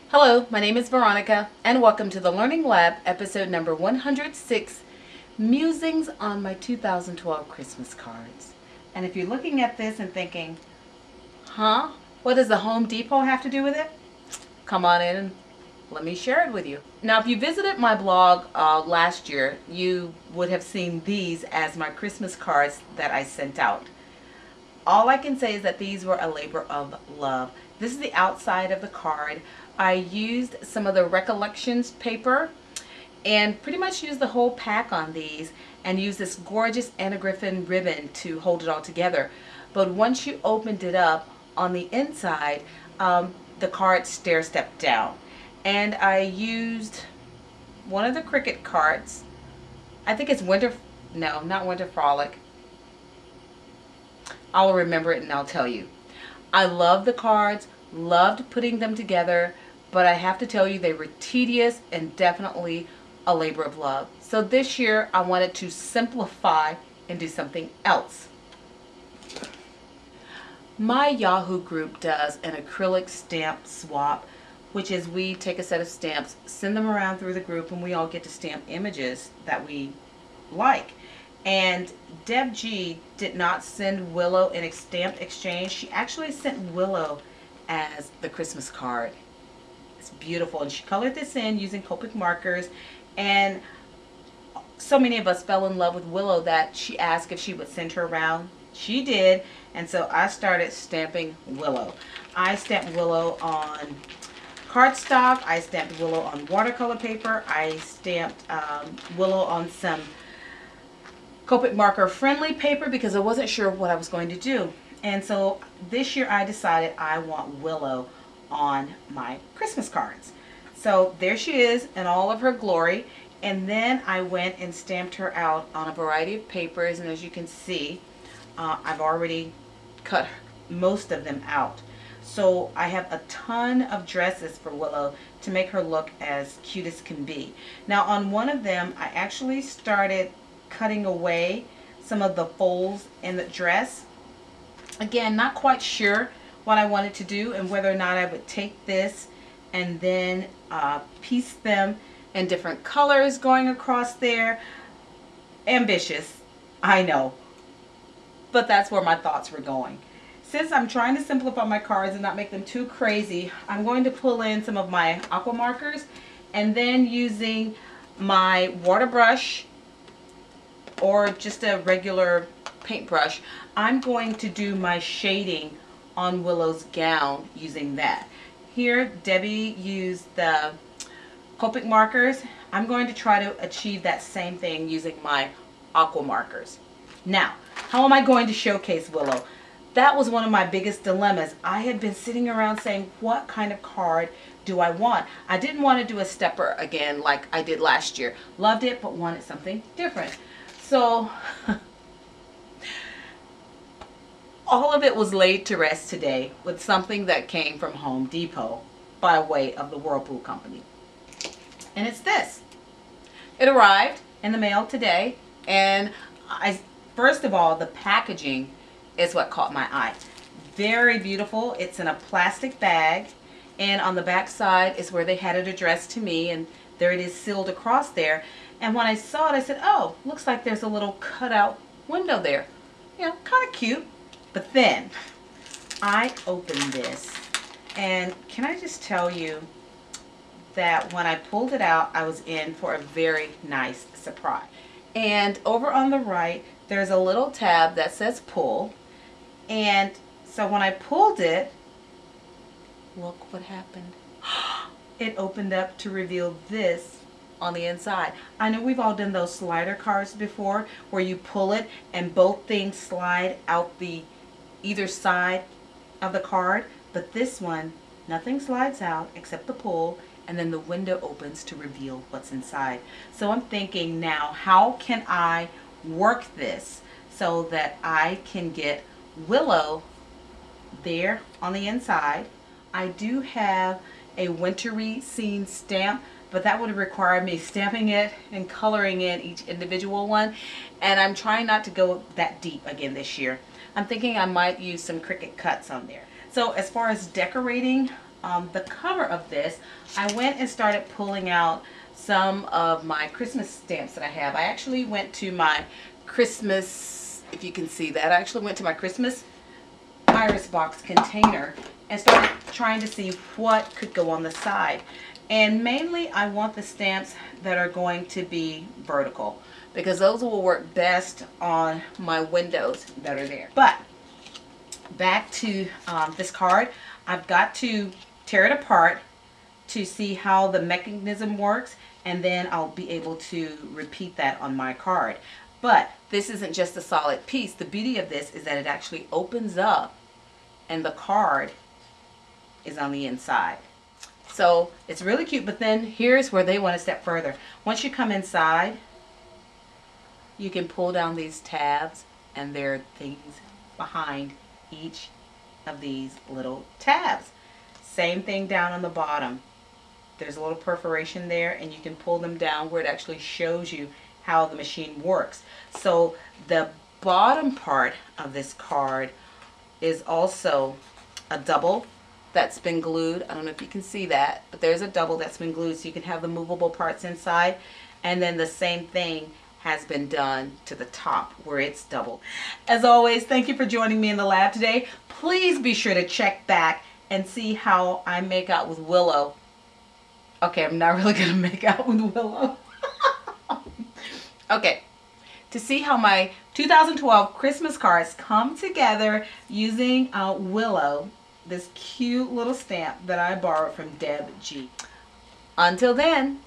Hello, my name is Veronica, and welcome to the Learning Lab, episode number 106, Musings on My 2012 Christmas Cards. And if you're looking at this and thinking, what does the Home Depot have to do with it? Come on in and let me share it with you. Now, if you visited my blog last year, you would have seen these as my Christmas cards that I sent out. All I can say is that these were a labor of love. This is the outside of the card. I used some of the Recollections paper and pretty much used the whole pack on these and used this gorgeous Anna Griffin ribbon to hold it all together. But once you opened it up on the inside, the card stair-stepped down. And I used one of the Cricut cards. I think it's not Winter Frolic. I'll remember it and I'll tell you. I love the cards, loved putting them together, but I have to tell you they were tedious and definitely a labor of love. So this year I wanted to simplify and do something else. My Yahoo group does an acrylic stamp swap, which is we take a set of stamps, send them around through the group, and we all get to stamp images that we like. And Deb G did not send Willow in a stamped exchange. She actually sent Willow as the Christmas card. It's beautiful, and she colored this in using Copic markers, and so many of us fell in love with Willow that she asked if she would send her around. She did, and so I started stamping Willow. I stamped Willow on cardstock, I stamped Willow on watercolor paper, I stamped Willow on some Copic marker friendly paper because I wasn't sure what I was going to do. And so this year I decided I want Willow on my Christmas cards. So there she is in all of her glory. And then I went and stamped her out on a variety of papers. And as you can see, I've already cut most of them out. So I have a ton of dresses for Willow to make her look as cute as can be. Now on one of them, I actually started cutting away some of the folds in the dress. Again, not quite sure what I wanted to do and whether or not I would take this and then piece them in different colors going across there. Ambitious, I know, but that's where my thoughts were going. Since I'm trying to simplify my cards and not make them too crazy, I'm going to pull in some of my aqua markers and then using my water brush or just a regular paintbrush, I'm going to do my shading on Willow's gown using that. Here, Debbie used the Copic markers. I'm going to try to achieve that same thing using my aqua markers. Now, how am I going to showcase Willow? That was one of my biggest dilemmas. I had been sitting around saying, what kind of card do I want? I didn't want to do a stepper again like I did last year. Loved it, but wanted something different. So all of it was laid to rest today with something that came from Home Depot by way of the Whirlpool company. And it's this. It arrived in the mail today, and first of all, the packaging is what caught my eye. Very beautiful. It's in a plastic bag, and on the back side is where they had it addressed to me, and there it is sealed across there. And when I saw it, I said, oh, looks like there's a little cutout window there. You know, kind of cute. But then I opened this, and can I just tell you that when I pulled it out, I was in for a very nice surprise. And over on the right, there's a little tab that says pull. And so when I pulled it, look what happened. It opened up to reveal this on the inside. I know we've all done those slider cards before where you pull it and both things slide out the either side of the card, but this one, nothing slides out except the pull, and then the window opens to reveal what's inside. So I'm thinking now, how can I work this so that I can get Willow there on the inside? I do have a wintry scene stamp, but that would require me stamping it and coloring in each individual one, and I'm trying not to go that deep again this year. I'm thinking I might use some Cricut cuts on there. So as far as decorating the cover of this, I went and started pulling out some of my Christmas stamps that I have. I actually went to my Christmas, if you can see that, I actually went to my Christmas Iris box container and started trying to see what could go on the side. And mainly I want the stamps that are going to be vertical, because those will work best on my windows that are there. But back to this card, I've got to tear it apart to see how the mechanism works, and then I'll be able to repeat that on my card. But this isn't just a solid piece. The beauty of this is that it actually opens up and the card is on the inside. So it's really cute, but then here's where they went a step further. Once you come inside, you can pull down these tabs, and there are things behind each of these little tabs. Same thing down on the bottom. There's a little perforation there, and you can pull them down where it actually shows you how the machine works. So the bottom part of this card is also a double that's been glued. I don't know if you can see that, but there's a double that's been glued, so you can have the movable parts inside. And then the same thing has been done to the top where it's doubled. As always, thank you for joining me in the lab today. Please be sure to check back and see how I make out with Willow. Okay, I'm not really gonna make out with Willow. Okay, to see how my 2012 Christmas cards come together using Willow, this cute little stamp that I borrowed from Deb G. Until then,